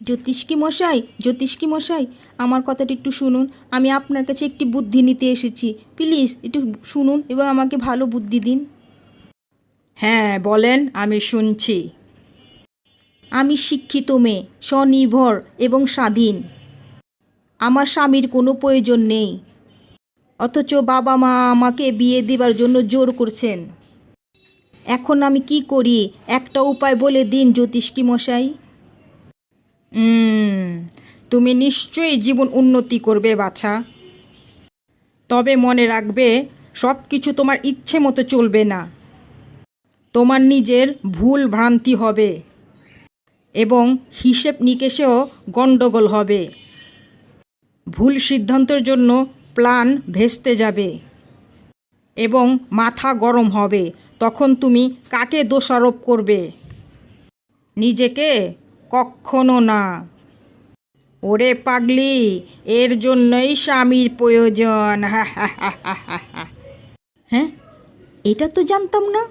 জ্যোতিষ্কি মশাই, আমার কথাটা একটু শুনুন। আমি আপনার কাছে একটি বুদ্ধি নিতে এসেছি। প্লিজ একটু শুনুন এবং আমাকে ভালো বুদ্ধি দিন। হ্যাঁ বলেন, আমি শুনছি। আমি শিক্ষিত মেয়ে, স্বনির্ভর এবং স্বাধীন। আমার স্বামীর কোনো প্রয়োজন নেই, অথচ বাবা মা আমাকে বিয়ে দেবার জন্য জোর করছেন। এখন আমি কি করি? একটা উপায় বলে দিন জ্যোতিষ্কি মশাই। তুমি নিশ্চয়ই জীবন উন্নতি করবে বাছা। তবে মনে রাখবে, সব কিছু তোমার ইচ্ছে মতো চলবে না। তোমার নিজের ভুল ভ্রান্তি হবে এবং হিসেব নিকেশেও গণ্ডগোল হবে। ভুল সিদ্ধান্তের জন্য প্ল্যান ভেস্তে যাবে এবং মাথা গরম হবে। তখন তুমি কাকে দোষারোপ করবে? নিজেকে? কখনো না। ওরে পাগলি, এর জন্যই স্বামীর প্রয়োজন। হ্যাঁ, এটা তো জানতাম না।